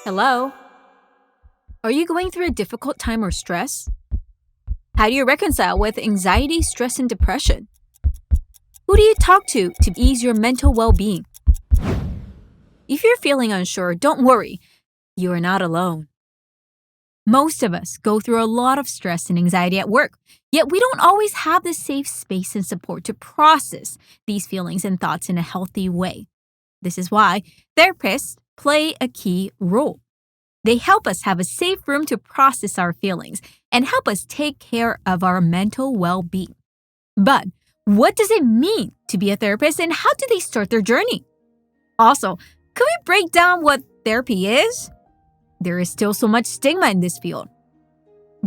Hello? Are you going through a difficult time or stress? How do you reconcile with anxiety, stress, and depression? Who do you talk to ease your mental well being? If you're feeling unsure, don't worry. You are not alone. Most of us go through a lot of stress and anxiety at work, yet we don't always have the safe space and support to process these feelings and thoughts in a healthy way. This is why therapists play a key role. They help us have a safe room to process our feelings and help us take care of our mental well-being. But what does it mean to be a therapist and how do they start their journey? Also, could we break down what therapy is? There is still so much stigma in this field.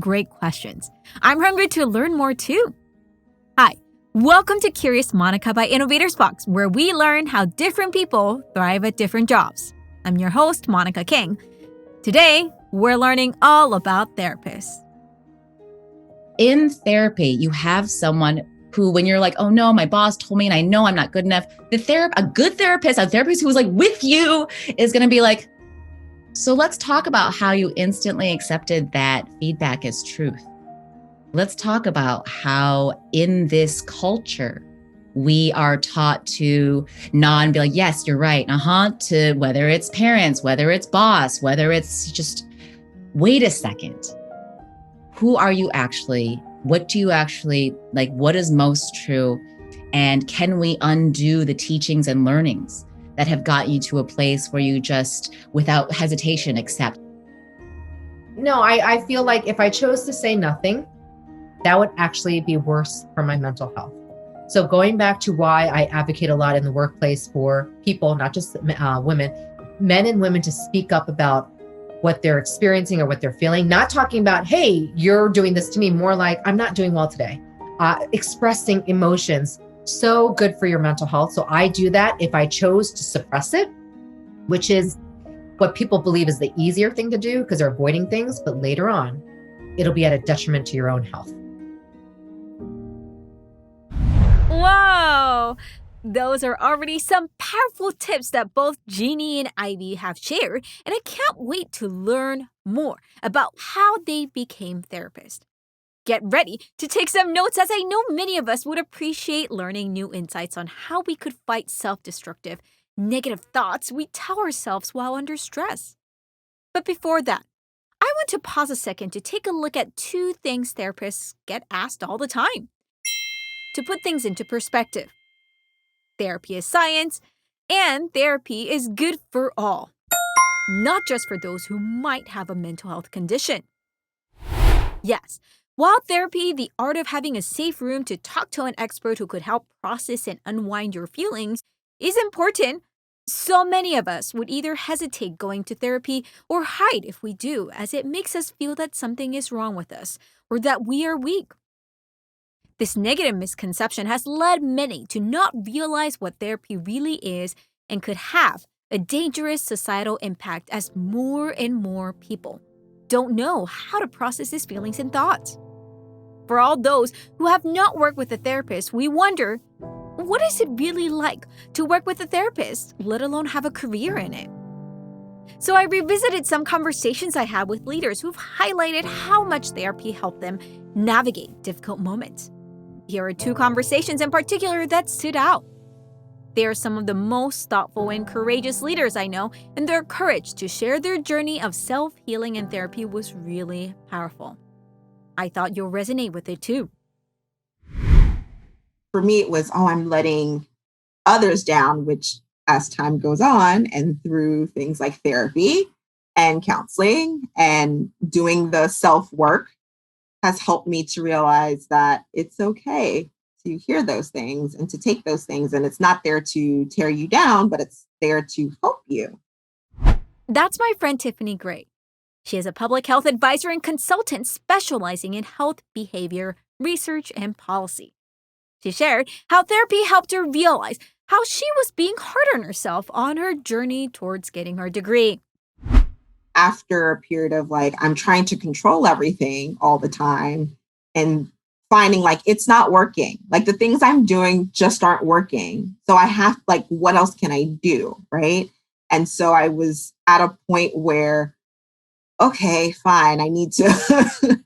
Great questions. I'm hungry to learn more too. Hi, welcome to Curious Monica by InnovatorsBox, where we learn how different people thrive at different jobs. I'm your host, Monica Kang. Today, we're learning all about therapists. In therapy, you have someone who, when you're like, oh no, my boss told me and I know I'm not good enough, a good therapist, a therapist who's like with you is going to be like, so let's talk about how you instantly accepted that feedback as truth. Let's talk about how in this culture, we are taught to nod and be like, yes, you're right. To whether it's parents, whether it's boss, whether it's just, wait a second. Who are you actually? What do you actually like? What is most true? And can we undo the teachings and learnings that have got you to a place where you just, without hesitation, accept? No, I feel like if I chose to say nothing, that would actually be worse for my mental health. So going back to why I advocate a lot in the workplace for people, not just women, men and women to speak up about what they're experiencing or what they're feeling, not talking about, hey, you're doing this to me, more like, I'm not doing well today. Expressing emotions, so good for your mental health. So I do that if I chose to suppress it, which is what people believe is the easier thing to do because they're avoiding things, but later on, it'll be at a detriment to your own health. Wow! Those are already some powerful tips that both Jeanie and Ivy have shared, and I can't wait to learn more about how they became therapists. Get ready to take some notes, as I know many of us would appreciate learning new insights on how we could fight self-destructive, negative thoughts we tell ourselves while under stress. But before that, I want to pause a second to take a look at two things therapists get asked all the time. To put things into perspective, therapy is science, and therapy is good for all, not just for those who might have a mental health condition. Yes, while therapy, the art of having a safe room to talk to an expert who could help process and unwind your feelings, is important, so many of us would either hesitate going to therapy or hide if we do, as it makes us feel that something is wrong with us or that we are weak. This negative misconception has led many to not realize what therapy really is and could have a dangerous societal impact as more and more people don't know how to process these feelings and thoughts. For all those who have not worked with a therapist, we wonder, what is it really like to work with a therapist, let alone have a career in it? So I revisited some conversations I had with leaders who've highlighted how much therapy helped them navigate difficult moments. Here are two conversations in particular that stood out. They are some of the most thoughtful and courageous leaders I know, and their courage to share their journey of self-healing and therapy was really powerful. I thought you'll resonate with it too. For me, it was, I'm letting others down, which as time goes on and through things like therapy and counseling and doing the self-work has helped me to realize that it's okay to hear those things and to take those things. And it's not there to tear you down, but it's there to help you. That's my friend Tiffany Gray. She is a public health advisor and consultant specializing in health behavior, research, and policy. She shared how therapy helped her realize how she was being hard on herself on her journey towards getting her degree. After a period of I'm trying to control everything all the time and finding it's not working. The things I'm doing just aren't working. So I have what else can I do? Right. And so I was at a point where, okay, fine, I need to,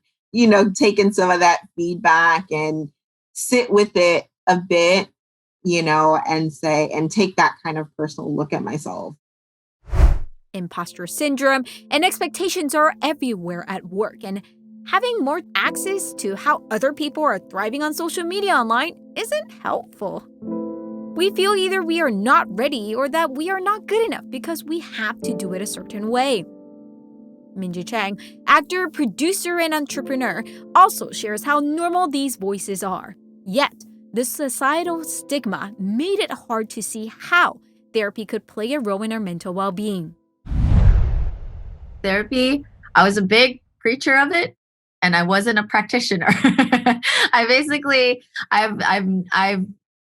take in some of that feedback and sit with it a bit, and take that kind of personal look at myself. Imposter syndrome and expectations are everywhere at work, and having more access to how other people are thriving on social media online isn't helpful. We feel either we are not ready or that we are not good enough because we have to do it a certain way. Minji Chang, actor, producer, and entrepreneur, also shares how normal these voices are. Yet, the societal stigma made it hard to see how therapy could play a role in our mental well-being. Therapy, I was a big preacher of it, and I wasn't a practitioner. I've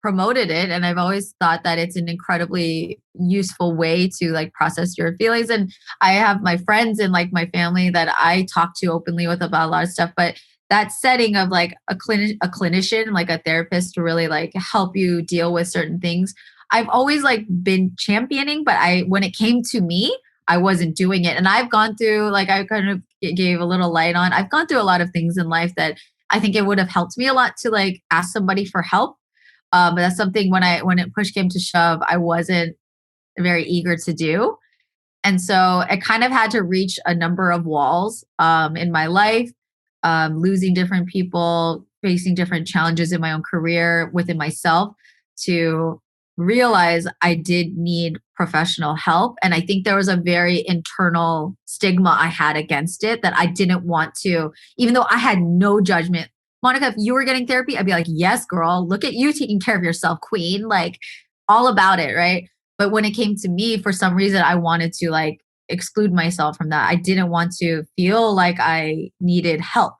promoted it, and I've always thought that it's an incredibly useful way to like process your feelings. And I have my friends and like my family that I talk to openly with about a lot of stuff. But that setting of like a clinician, like a therapist to really like help you deal with certain things, I've always like been championing, but when it came to me, I wasn't doing it. And I've gone through, like I kind of gave a little light on, I've gone through a lot of things in life that I think it would have helped me a lot to like ask somebody for help. But that's something when it push came to shove, I wasn't very eager to do. And so I kind of had to reach a number of walls in my life, losing different people, facing different challenges in my own career, within myself, to realize I did need professional help. And I think there was a very internal stigma I had against it that I didn't want to, even though I had no judgment. Monica, if you were getting therapy, I'd be like, yes, girl, look at you taking care of yourself, queen, like all about it, right? But when it came to me, for some reason, I wanted to like exclude myself from that. I didn't want to feel like I needed help.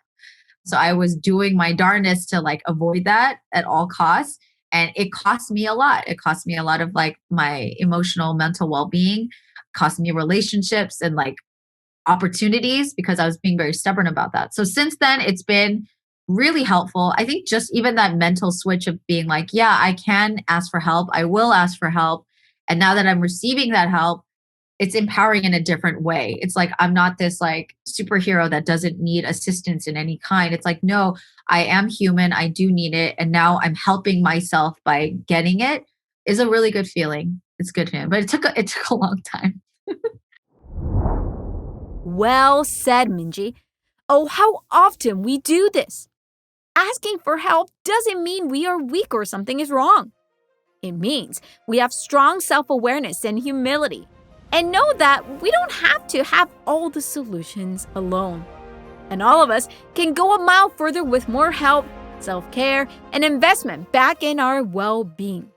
So I was doing my darndest to like avoid that at all costs. And it cost me a lot. It cost me a lot of like my emotional, mental well-being, cost me relationships and like opportunities because I was being very stubborn about that. So since then, it's been really helpful. I think just even that mental switch of being like, yeah, I can ask for help. I will ask for help. And now that I'm receiving that help, it's empowering in a different way. It's like, I'm not this like superhero that doesn't need assistance in any kind. It's like, no, I am human. I do need it. And now I'm helping myself by getting it is a really good feeling. It's good feeling, but it took a long time. Well said, Minji. Oh, how often we do this. Asking for help doesn't mean we are weak or something is wrong. It means we have strong self-awareness and humility, and know that we don't have to have all the solutions alone. And all of us can go a mile further with more help, self-care, and investment back in our well-being.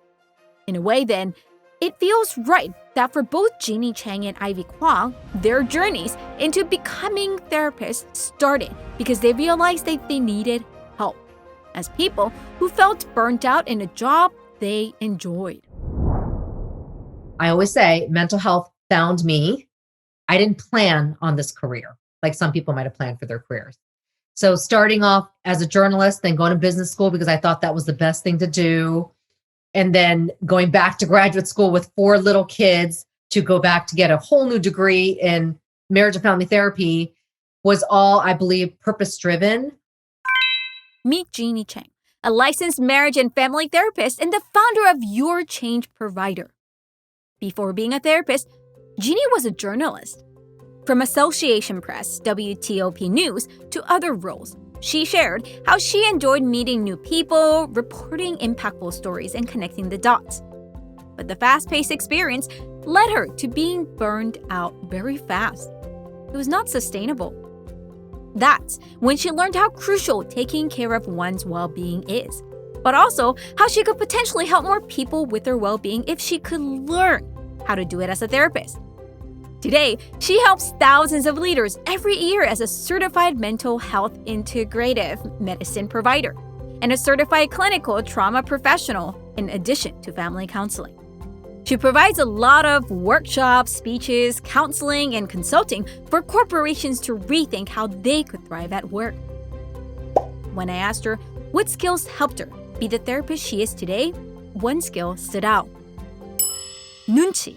In a way, then, it feels right that for both Jeanie Chang and Ivy Kwong, their journeys into becoming therapists started because they realized that they needed help as people who felt burnt out in a job they enjoyed. I always say mental health found me. I didn't plan on this career like some people might have planned for their careers. So starting off as a journalist, then going to business school because I thought that was the best thing to do. And then going back to graduate school with 4 little kids to go back to get a whole new degree in marriage and family therapy was all, I believe, purpose-driven. Meet Jeanie Chang, a licensed marriage and family therapist and the founder of Your Change Provider. Before being a therapist, Jeanie was a journalist. From Association Press, WTOP News, to other roles, she shared how she enjoyed meeting new people, reporting impactful stories, and connecting the dots. But the fast-paced experience led her to being burned out very fast. It was not sustainable. That's when she learned how crucial taking care of one's well-being is, but also how she could potentially help more people with their well-being if she could learn how to do it as a therapist. Today, she helps thousands of leaders every year as a certified mental health integrative medicine provider and a certified clinical trauma professional in addition to family counseling. She provides a lot of workshops, speeches, counseling, and consulting for corporations to rethink how they could thrive at work. When I asked her what skills helped her be the therapist she is today, one skill stood out. Nunchi.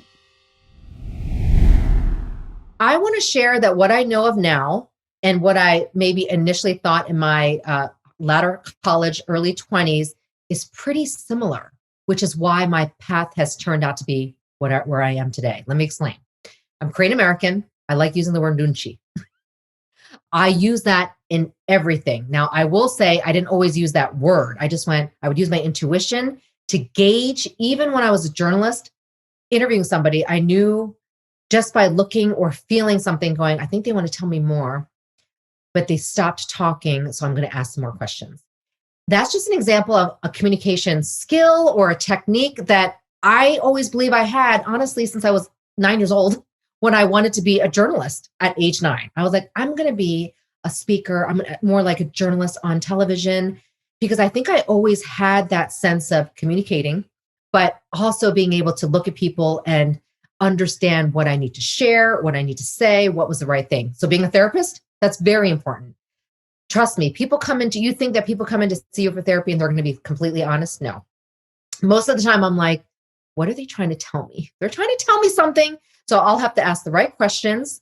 I want to share that what I know of now and what I maybe initially thought in my latter college, early 20s is pretty similar, which is why my path has turned out to be where I am today. Let me explain. I'm Korean American. I like using the word nunchi. I use that in everything. Now, I will say I didn't always use that word. I would use my intuition to gauge, even when I was a journalist interviewing somebody, I knew just by looking or feeling something going, I think they want to tell me more, but they stopped talking. So I'm going to ask some more questions. That's just an example of a communication skill or a technique that I always believe I had, honestly, since I was 9 years old when I wanted to be a journalist at age 9. I was like, I'm going to be a speaker. I'm more like a journalist on television because I think I always had that sense of communicating, but also being able to look at people and understand what I need to share, what I need to say, what was the right thing. So being a therapist, that's very important. Trust me, you think that people come in to see you for therapy and they're going to be completely honest? No. Most of the time I'm like, what are they trying to tell me? They're trying to tell me something. So I'll have to ask the right questions.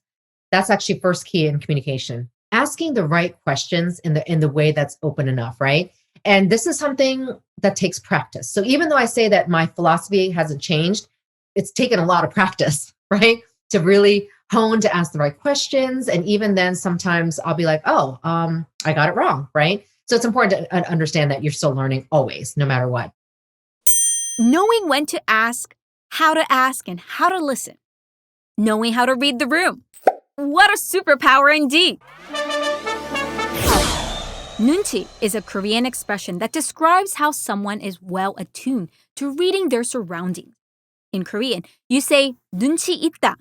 That's actually first key in communication. Asking the right questions in the way that's open enough, right? And this is something that takes practice. So even though I say that my philosophy hasn't changed, it's taken a lot of practice, right? To really hone to ask the right questions. And even then, sometimes I'll be like, I got it wrong, right? So it's important to understand that you're still learning always, no matter what. Knowing when to ask, and how to listen. Knowing how to read the room. What a superpower indeed! Nunchi is a Korean expression that describes how someone is well attuned to reading their surroundings. In Korean, you say 눈치 있다.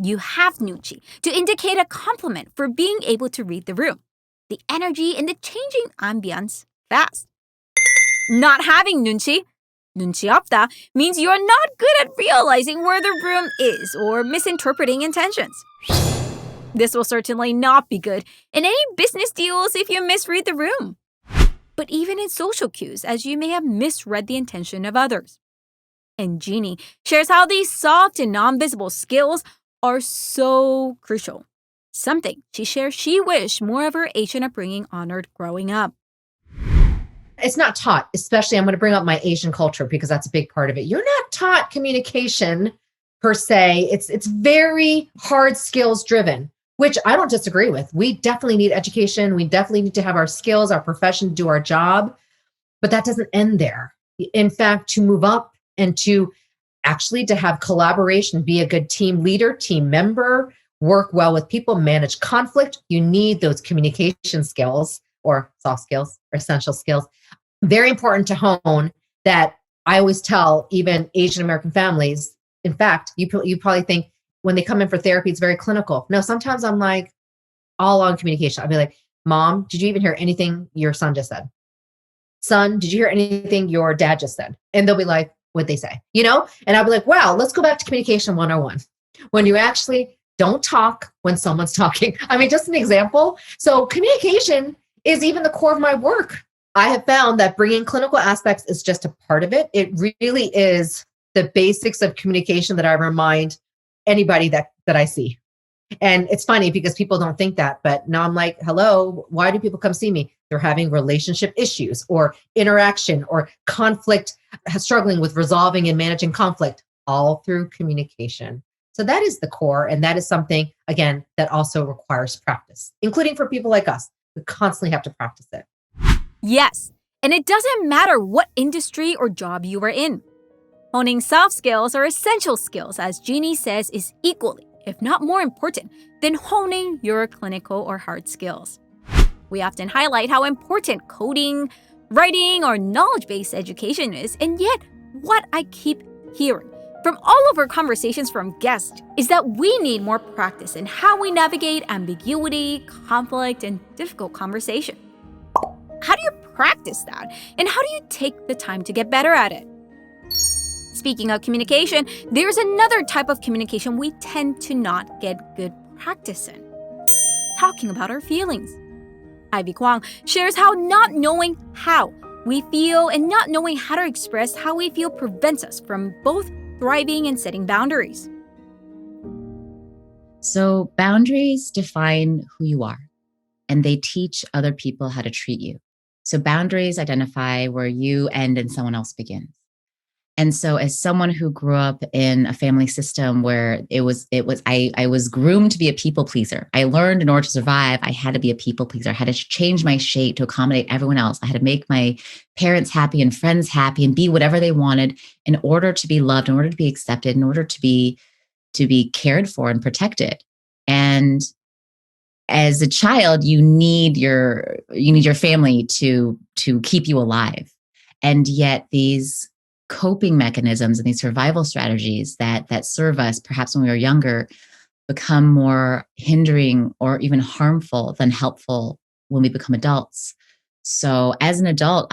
You have nunchi to indicate a compliment for being able to read the room, the energy and the changing ambience fast. Not having 눈치 없다, means you are not good at realizing where the room is or misinterpreting intentions. This will certainly not be good in any business deals if you misread the room. But even in social cues, as you may have misread the intention of others. And Jeanie shares how these soft and non-visible skills are so crucial. Something she shares she wished more of her Asian upbringing honored growing up. It's not taught, especially I'm going to bring up my Asian culture because that's a big part of it. You're not taught communication per se. It's very hard skills driven, which I don't disagree with. We definitely need education. We definitely need to have our skills, our profession, do our job, but that doesn't end there. In fact, to move up and to have collaboration, be a good team leader, team member, work well with people, manage conflict, you need those communication skills or soft skills or essential skills. Very important to hone that I always tell even Asian American families. In fact, you probably think when they come in for therapy, it's very clinical. No, sometimes I'm like all on communication. I'll be like, Mom, did you even hear anything your son just said? Son, did you hear anything your dad just said? And they'll be like, what'd they say? And I'll be like, wow, let's go back to communication 101. When you actually don't talk when someone's talking. I mean, just an example. So communication is even the core of my work. I have found that bringing clinical aspects is just a part of it. It really is the basics of communication that I remind anybody that I see. And it's funny because people don't think that, but now I'm like, hello, why do people come see me? They're having relationship issues or interaction or conflict, struggling with resolving and managing conflict, all through communication. So that is the core. And that is something, again, that also requires practice, including for people like us who constantly have to practice it. Yes, and it doesn't matter what industry or job you are in. Honing soft skills or essential skills, as Jeanie says, is equally, if not more important, than honing your clinical or hard skills. We often highlight how important coding, writing, or knowledge-based education is, and yet what I keep hearing from all of our conversations from guests is that we need more practice in how we navigate ambiguity, conflict, and difficult conversation. How do you practice that? And how do you take the time to get better at it? Speaking of communication, there's another type of communication we tend to not get good practice in. Talking about our feelings. Kwong shares how not knowing how we feel and not knowing how to express how we feel prevents us from both thriving and setting boundaries. So boundaries define who you are, and they teach other people how to treat you. So boundaries identify where you end and someone else begins. And so as someone who grew up in a family system where I was groomed to be a people pleaser. I learned in order to survive, I had to be a people pleaser. I had to change my shape to accommodate everyone else. I had to make my parents happy and friends happy and be whatever they wanted in order to be loved, in order to be accepted, in order to be cared for and protected. And as a child, you need your family to keep you alive. And yet these coping mechanisms and these survival strategies that serve us perhaps when we were younger become more hindering or even harmful than helpful when we become adults. So as an adult,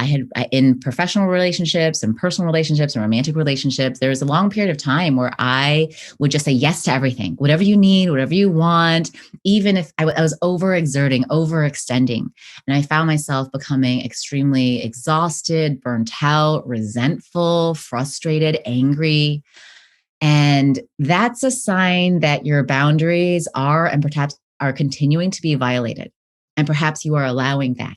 in professional relationships and personal relationships and romantic relationships, there was a long period of time where I would just say yes to everything, whatever you need, whatever you want, even if I was overexerting, overextending. And I found myself becoming extremely exhausted, burnt out, resentful, frustrated, angry. And that's a sign that your boundaries are and perhaps are continuing to be violated. And perhaps you are allowing that.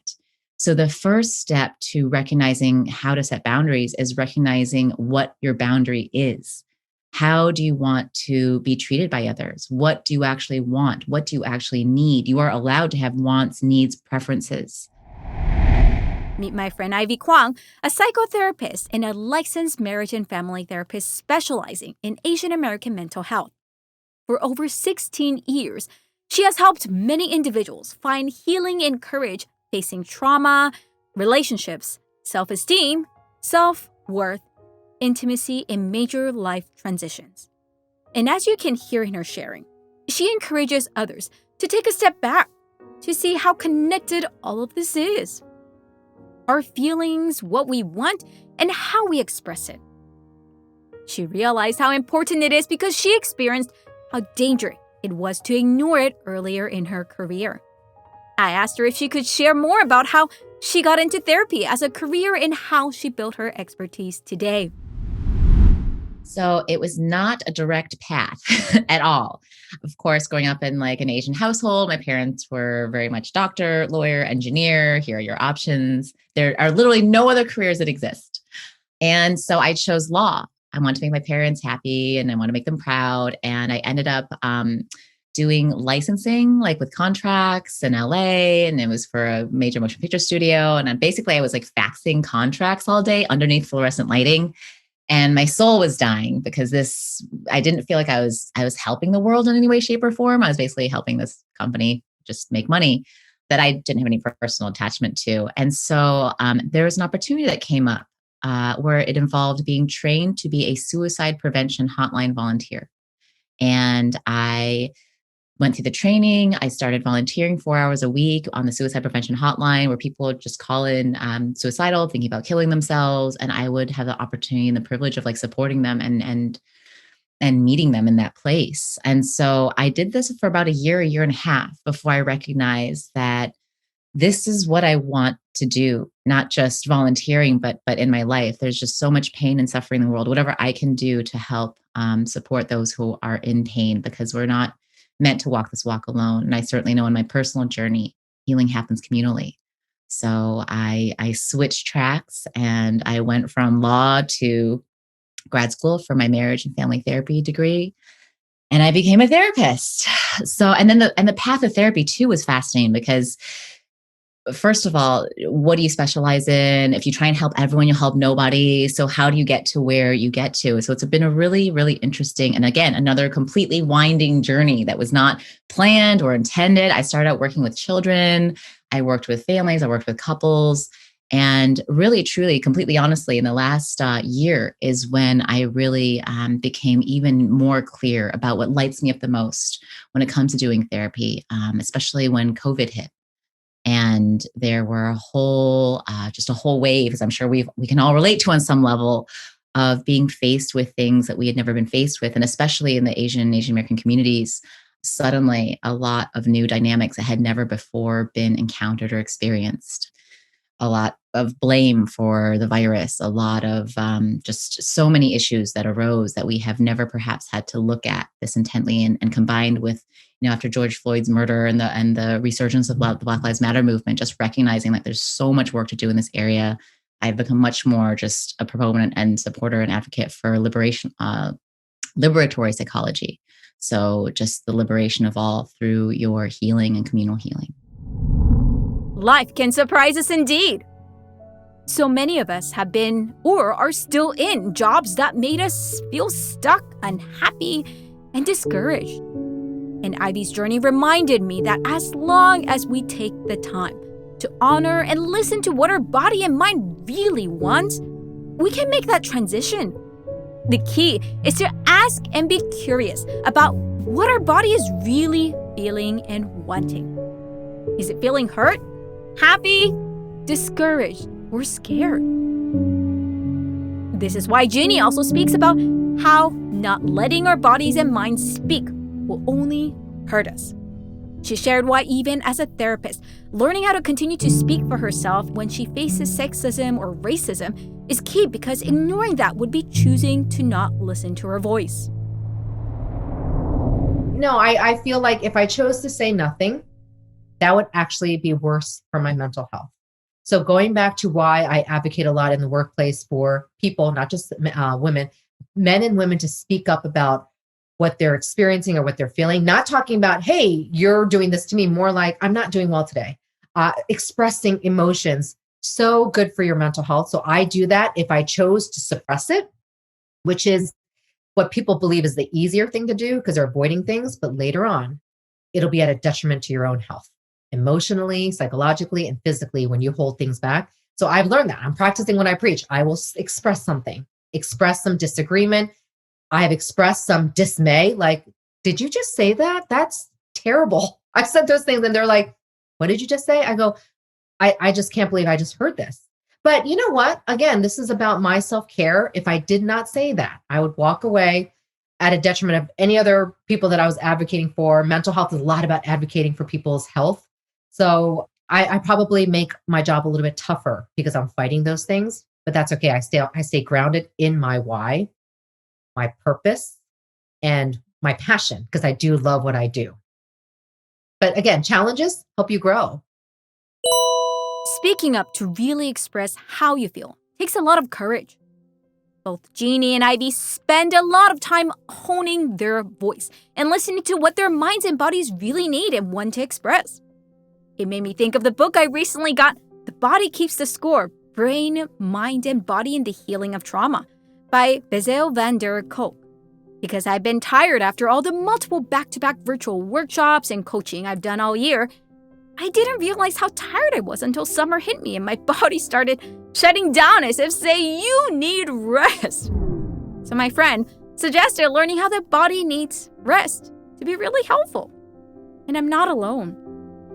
So the first step to recognizing how to set boundaries is recognizing what your boundary is. How do you want to be treated by others? What do you actually want? What do you actually need? You are allowed to have wants, needs, preferences. Meet my friend Ivy Kwong, a psychotherapist and a licensed marriage and family therapist specializing in Asian American mental health. For over 16 years, she has helped many individuals find healing and courage facing trauma, relationships, self-esteem, self-worth, intimacy, and major life transitions. And as you can hear in her sharing, she encourages others to take a step back to see how connected all of this is. Our feelings, what we want, and how we express it. She realized how important it is because she experienced how dangerous it was to ignore it earlier in her career. I asked her if she could share more about how she got into therapy as a career and how she built her expertise today. So it was not a direct path at all. Of course, growing up in like an Asian household, my parents were very much doctor, lawyer, engineer. Here are your options. There are literally no other careers that exist. And so I chose law. I wanted to make my parents happy and I want to make them proud. And I ended up doing licensing, like with contracts in LA. And it was for a major motion picture studio. And then basically I was like faxing contracts all day underneath fluorescent lighting. And my soul was dying because I didn't feel like I was helping the world in any way, shape, or form. I was basically helping this company just make money that I didn't have any personal attachment to. And so there was an opportunity that came up where it involved being trained to be a suicide prevention hotline volunteer. And I went through the training. I started volunteering 4 hours a week on the suicide prevention hotline where people would just call in suicidal, thinking about killing themselves. And I would have the opportunity and the privilege of like supporting them and meeting them in that place. And so I did this for about a year and a half before I recognized that this is what I want to do, not just volunteering, but in my life. There's just so much pain and suffering in the world. Whatever I can do to help support those who are in pain, because we're not meant to walk this walk alone. And I certainly know in my personal journey, healing happens communally. So I switched tracks and I went from law to grad school for my marriage and family therapy degree. And I became a therapist. So, and then the path of therapy too was fascinating because first of all, what do you specialize in? If you try and help everyone, you'll help nobody. So how do you get to where you get to? So it's been a really, really interesting, and again, another completely winding journey that was not planned or intended. I started out working with children. I worked with families. I worked with couples. And really, truly, completely honestly, in the last year is when I really became even more clear about what lights me up the most when it comes to doing therapy, especially when COVID hit. And there were just a whole wave, as I'm sure we can all relate to on some level, of being faced with things that we had never been faced with. And especially in the Asian American communities, suddenly a lot of new dynamics that had never before been encountered or experienced. a lot of blame for the virus, a lot of just so many issues that arose that we have never perhaps had to look at this intently, and combined with, after George Floyd's murder and the resurgence of the Black Lives Matter movement, just recognizing that there's so much work to do in this area. I've become much more just a proponent and supporter and advocate for liberatory psychology. So just the liberation of all through your healing and communal healing. Life can surprise us indeed. So many of us have been or are still in jobs that made us feel stuck, unhappy, and discouraged. And Ivy's journey reminded me that as long as we take the time to honor and listen to what our body and mind really want, we can make that transition. The key is to ask and be curious about what our body is really feeling and wanting. Is it feeling hurt, happy, discouraged, or scared? This is why Jeanie also speaks about how not letting our bodies and minds speak will only hurt us. She shared why even as a therapist, learning how to continue to speak for herself when she faces sexism or racism is key, because ignoring that would be choosing to not listen to her voice. No, I feel like if I chose to say nothing, that would actually be worse for my mental health. So going back to why I advocate a lot in the workplace for people, not just women, men and women, to speak up about what they're experiencing or what they're feeling, not talking about, hey, you're doing this to me, more like, I'm not doing well today. Expressing emotions, so good for your mental health. So I do that if I chose to suppress it, which is what people believe is the easier thing to do because they're avoiding things. But later on, it'll be at a detriment to your own health, emotionally, psychologically, and physically when you hold things back. So I've learned that. I'm practicing what I preach. I will express something, express some disagreement. I have expressed some dismay, like, did you just say that? That's terrible. I've said those things and they're like, what did you just say? I go, I just can't believe I just heard this. But you know what? Again, this is about my self-care. If I did not say that, I would walk away at a detriment of any other people that I was advocating for. Mental health is a lot about advocating for people's health. So I probably make my job a little bit tougher because I'm fighting those things, but that's okay. I stay grounded in my why, my purpose, and my passion, because I do love what I do. But again, challenges help you grow. Speaking up to really express how you feel takes a lot of courage. Both Jeanie and Ivy spend a lot of time honing their voice and listening to what their minds and bodies really need and want to express. It made me think of the book I recently got, The Body Keeps the Score, Brain, Mind, and Body in the Healing of Trauma by Bessel van der Kolk. Because I've been tired after all the multiple back-to-back virtual workshops and coaching I've done all year, I didn't realize how tired I was until summer hit me and my body started shutting down as if saying, you need rest. So my friend suggested learning how the body needs rest to be really helpful. And I'm not alone.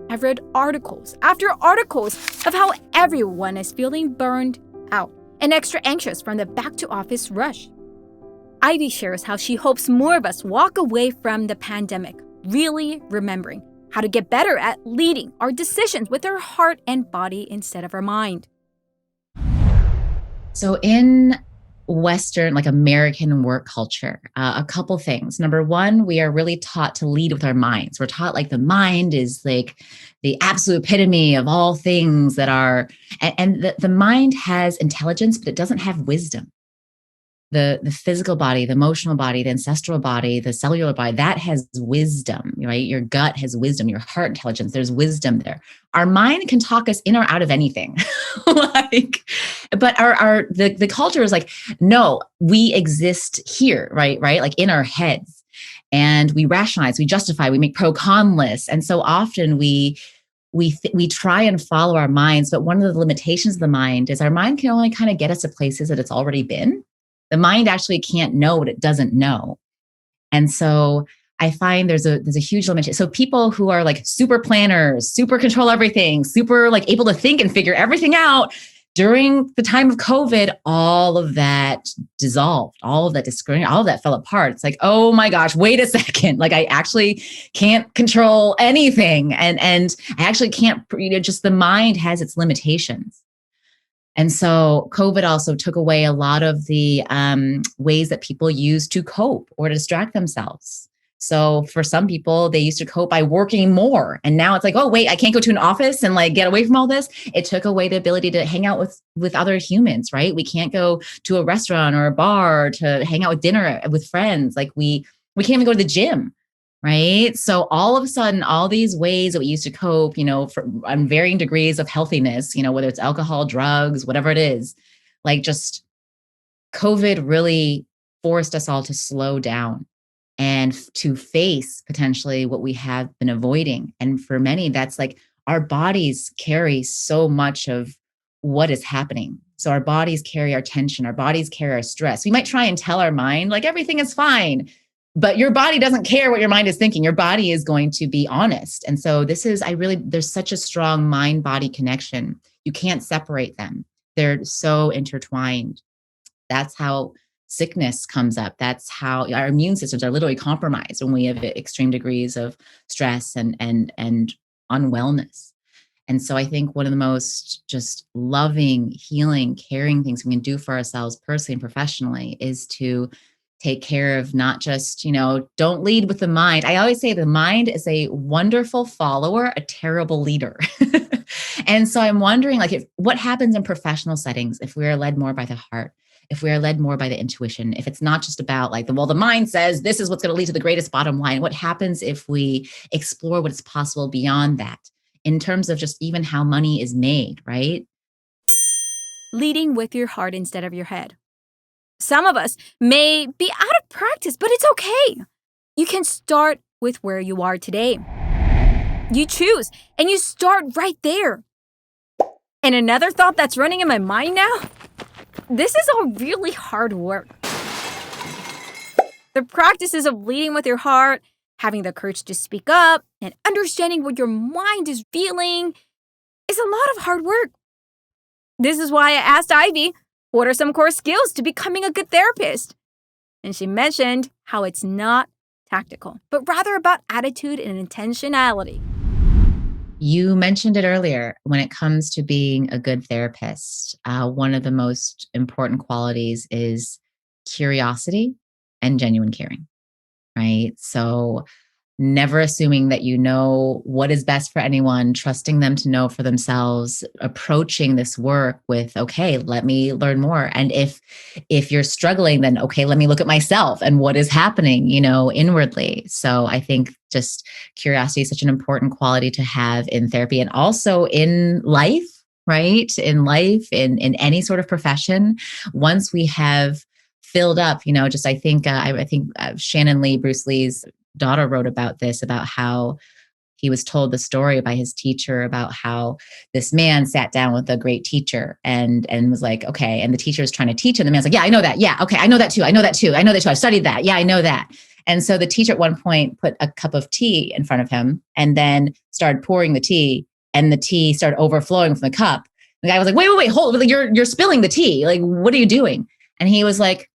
I've read articles after articles of how everyone is feeling burned out and extra anxious from the back-to-office rush. Ivy shares how she hopes more of us walk away from the pandemic, really remembering how to get better at leading our decisions with our heart and body instead of our mind. So in Western, like American work culture, a couple things. Number one, we are really taught to lead with our minds. We're taught like the mind is like the absolute epitome of all things that are, and the mind has intelligence, but it doesn't have wisdom. The physical body, the emotional body, the ancestral body, the cellular body, that has wisdom, right? Your gut has wisdom, your heart intelligence, there's wisdom there. Our mind can talk us in or out of anything. But the culture is like, no, we exist here, right? Like in our heads. And we rationalize, we justify, we make pro-con lists. And so often we try and follow our minds, but one of the limitations of the mind is our mind can only kind of get us to places that it's already been. The mind actually can't know what it doesn't know. And so I find there's a huge limitation. So people who are like super planners, super control everything, super like able to think and figure everything out, during the time of COVID, all of that dissolved, all of that disagreement, all of that fell apart. It's like, oh my gosh, wait a second. Like I actually can't control anything. And I actually can't, just the mind has its limitations. And so COVID also took away a lot of the ways that people use to cope or to distract themselves. So for some people, they used to cope by working more. And now it's like, oh, wait, I can't go to an office and like get away from all this. It took away the ability to hang out with other humans, right? We can't go to a restaurant or a bar to hang out with dinner with friends. Like we can't even go to the gym. Right. So all of a sudden, all these ways that we used to cope, on varying degrees of healthiness, whether it's alcohol, drugs, whatever it is, like just COVID really forced us all to slow down and to face potentially what we have been avoiding. And for many, that's like our bodies carry so much of what is happening. So our bodies carry our tension, our bodies carry our stress. We might try and tell our mind like everything is fine. But your body doesn't care what your mind is thinking. Your body is going to be honest. And so there's such a strong mind-body connection. You can't separate them. They're so intertwined. That's how sickness comes up. That's how our immune systems are literally compromised when we have extreme degrees of stress and unwellness. And so I think one of the most just loving, healing, caring things we can do for ourselves personally and professionally is to take care of not just, don't lead with the mind. I always say the mind is a wonderful follower, a terrible leader. And so I'm wondering, what happens in professional settings if we are led more by the heart, if we are led more by the intuition, if it's not just about the mind says this is what's going to lead to the greatest bottom line. What happens if we explore what's possible beyond that in terms of just even how money is made, right? Leading with your heart instead of your head. Some of us may be out of practice, but it's okay. You can start with where you are today. You choose, and you start right there. And another thought that's running in my mind now, this is all really hard work. The practices of leading with your heart, having the courage to speak up, and understanding what your mind is feeling is a lot of hard work. This is why I asked Ivy, what are some core skills to becoming a good therapist? And she mentioned how it's not tactical, but rather about attitude and intentionality. You mentioned it earlier. When it comes to being a good therapist, one of the most important qualities is curiosity and genuine caring, right? So never assuming that you know what is best for anyone, trusting them to know for themselves, approaching this work with, okay, let me learn more. And if you're struggling, then okay, let me look at myself and what is happening, inwardly. So I think just curiosity is such an important quality to have in therapy and also in life, right? In life, in any sort of profession. Once we have filled up, I think Shannon Lee, Bruce Lee's daughter, wrote about this, about how he was told the story by his teacher about how this man sat down with a great teacher and was like, okay, and the teacher is trying to teach him. The man's like, yeah, I know that. Yeah, okay, I know that too. I know that too. I've studied that. Yeah, I know that. And so the teacher at one point put a cup of tea in front of him and then started pouring the tea, and the tea started overflowing from the cup. The guy was like, wait, hold, you're spilling the tea. Like, what are you doing? And he was like,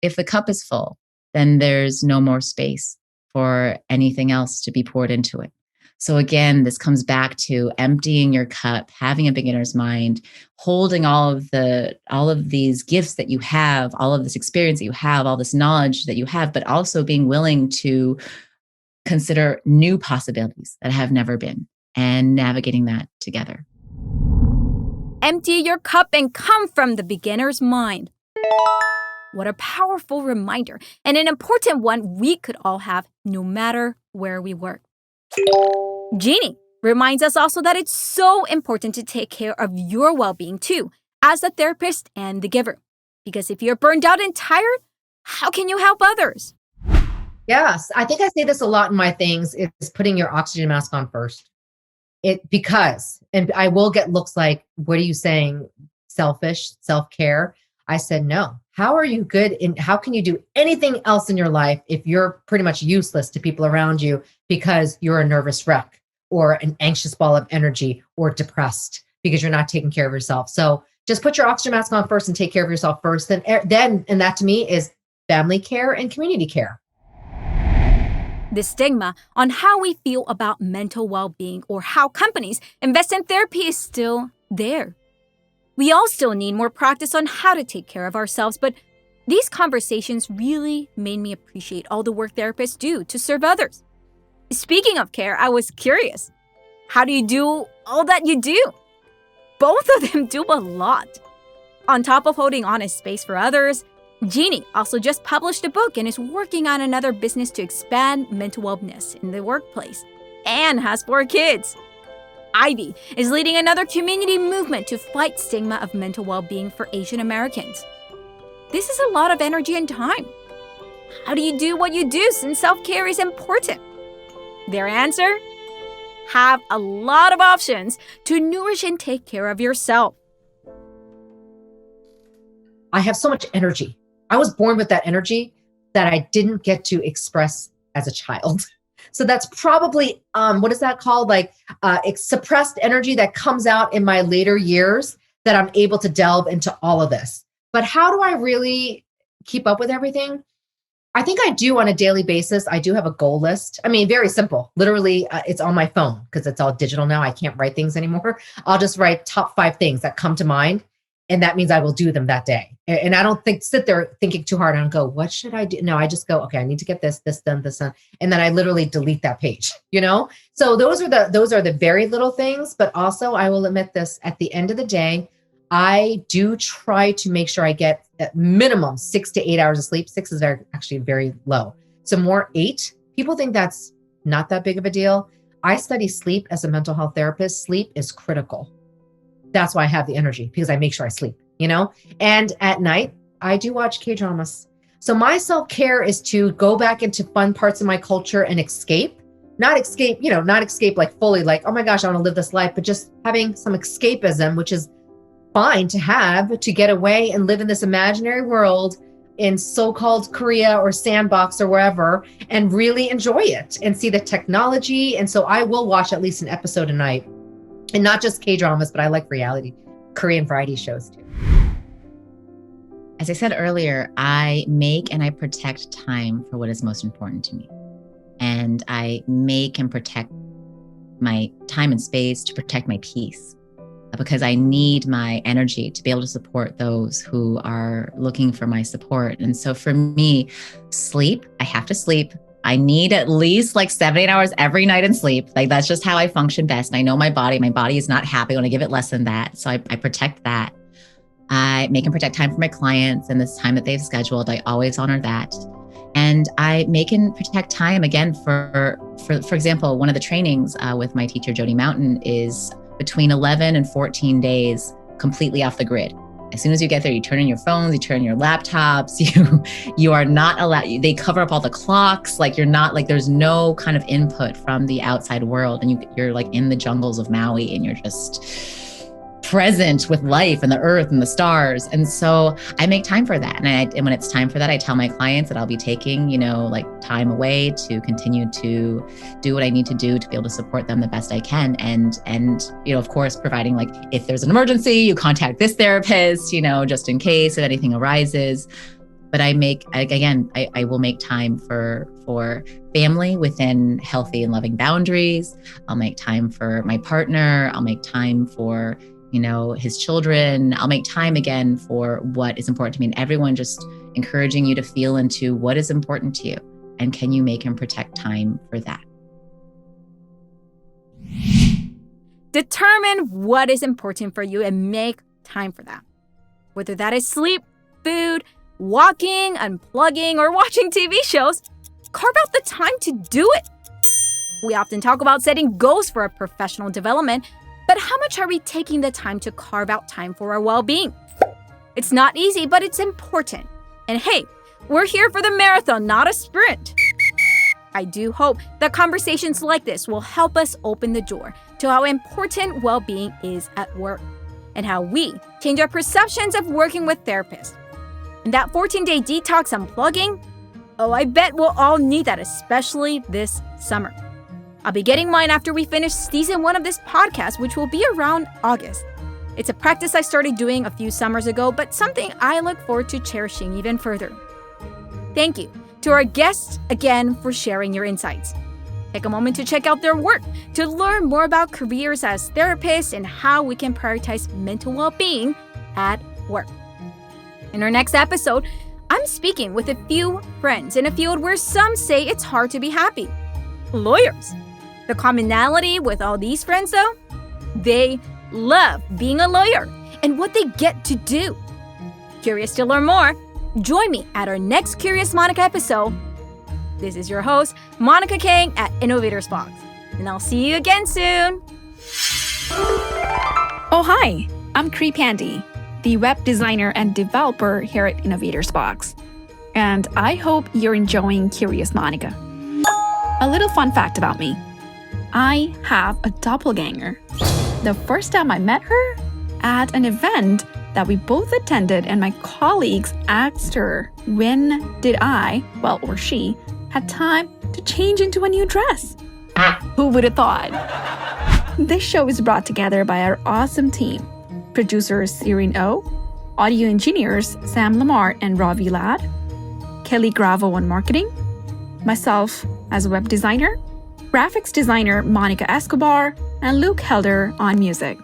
if the cup is full, then there's no more space for anything else to be poured into it. So again, this comes back to emptying your cup, having a beginner's mind, holding all of these gifts that you have, all of this experience that you have, all this knowledge that you have, but also being willing to consider new possibilities that have never been and navigating that together. Empty your cup and come from the beginner's mind. What a powerful reminder, and an important one we could all have no matter where we work. Jeanie reminds us also that it's so important to take care of your well-being too, as the therapist and the giver. Because if you're burned out and tired, how can you help others? Yes, I think I say this a lot in my things, is putting your oxygen mask on first. And I will get looks like, what are you saying? Selfish, self-care? I said, no. How are you good how can you do anything else in your life if you're pretty much useless to people around you because you're a nervous wreck or an anxious ball of energy or depressed because you're not taking care of yourself? So just put your oxygen mask on first and take care of yourself first. Then, and that to me is family care and community care. The stigma on how we feel about mental well-being or how companies invest in therapy is still there. We all still need more practice on how to take care of ourselves, but these conversations really made me appreciate all the work therapists do to serve others. Speaking of care, I was curious. How do you do all that you do? Both of them do a lot. On top of holding honest space for others, Jeanie also just published a book and is working on another business to expand mental wellness in the workplace and has 4 kids. Ivy is leading another community movement to fight stigma of mental well-being for Asian Americans. This is a lot of energy and time. How do you do what you do since self-care is important? Their answer? Have a lot of options to nourish and take care of yourself. I have so much energy. I was born with that energy that I didn't get to express as a child. So that's probably, what is that called? Like suppressed energy that comes out in my later years that I'm able to delve into all of this. But how do I really keep up with everything? I think I do on a daily basis. I do have a goal list. I mean, very simple. Literally, it's on my phone because it's all digital now. I can't write things anymore. I'll just write top 5 things that come to mind. And that means I will do them that day. And I don't sit there thinking too hard and go, what should I do? No, I just go, okay, I need to get this done. And then I literally delete that page, So those are the very little things, but also I will admit this, at the end of the day, I do try to make sure I get at minimum 6 to 8 hours of sleep. 6 is actually very low. So more 8. People think that's not that big of a deal. I study sleep as a mental health therapist. Sleep is critical. That's why I have the energy, because I make sure I sleep, And at night, I do watch K-dramas. So my self-care is to go back into fun parts of my culture and escape. Not escape like fully like, oh my gosh, I want to live this life, but just having some escapism, which is fine to have, to get away and live in this imaginary world in so-called Korea or Sandbox or wherever, and really enjoy it and see the technology. And so I will watch at least an episode a night. And not just K-dramas, but I like reality, Korean variety shows too. As I said earlier, I make and I protect time for what is most important to me. And I make and protect my time and space to protect my peace, because I need my energy to be able to support those who are looking for my support. And so for me, sleep, I have to sleep. I need at least like 7, 8 hours every night in sleep. Like that's just how I function best. And I know my body is not happy when I give it less than that. So I protect that. I make and protect time for my clients and this time that they've scheduled. I always honor that. And I make and protect time again for example, one of the trainings with my teacher, Jody Mountain, is between 11 and 14 days completely off the grid. As soon as you get there, you turn on your phones, you turn on your laptops, you are not allowed, they cover up all the clocks. Like there's no kind of input from the outside world. And you're like in the jungles of Maui and you're just present with life and the earth and the stars. And so I make time for that. And when it's time for that, I tell my clients that I'll be taking, like time away to continue to do what I need to do to be able to support them the best I can. And of course, providing like, if there's an emergency, you contact this therapist, just in case if anything arises. But I will make time for family within healthy and loving boundaries. I'll make time for my partner. I'll make time for his children. I'll make time again for what is important to me, and everyone just encouraging you to feel into what is important to you and can you make and protect time for that. Determine what is important for you and make time for that. Whether that is sleep, food, walking, unplugging, or watching TV shows, carve out the time to do it. We often talk about setting goals for our professional development, but how much are we taking the time to carve out time for our well-being? It's not easy, but it's important. And hey, we're here for the marathon, not a sprint. I do hope that conversations like this will help us open the door to how important well-being is at work and how we change our perceptions of working with therapists. And that 14-day detox unplugging, I bet we'll all need that, especially this summer. I'll be getting mine after we finish season 1 of this podcast, which will be around August. It's a practice I started doing a few summers ago, but something I look forward to cherishing even further. Thank you to our guests again for sharing your insights. Take a moment to check out their work to learn more about careers as therapists and how we can prioritize mental well-being at work. In our next episode, I'm speaking with a few friends in a field where some say it's hard to be happy. Lawyers. The commonality with all these friends, though? They love being a lawyer and what they get to do. Curious to learn more? Join me at our next Curious Monica episode. This is your host, Monica Kang at InnovatorsBox, and I'll see you again soon. Oh, hi, I'm Cree Pandy, the web designer and developer here at InnovatorsBox, and I hope you're enjoying Curious Monica. A little fun fact about me. I have a doppelganger. The first time I met her, at an event that we both attended, and my colleagues asked her when did I, well, or she, had time to change into a new dress. Who would have thought? This show is brought together by our awesome team. Producers Sirin O, audio engineers Sam Lamar and Ravi Ladd, Kelly Gravo on marketing, myself as a web designer, graphics designer Monica Escobar, and Luke Helder on music.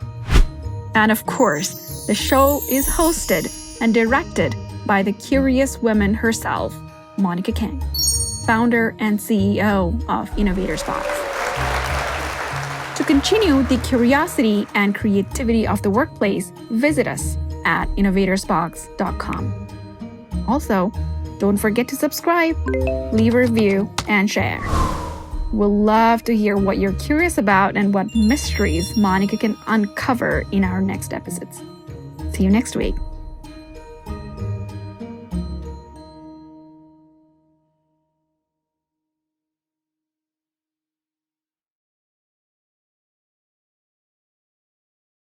And of course, the show is hosted and directed by the curious woman herself, Monica Kang, founder and CEO of InnovatorsBox. To continue the curiosity and creativity of the workplace, visit us at innovatorsbox.com. Also, don't forget to subscribe, leave a review, and share. We'll love to hear what you're curious about and what mysteries Monica can uncover in our next episodes. See you next week.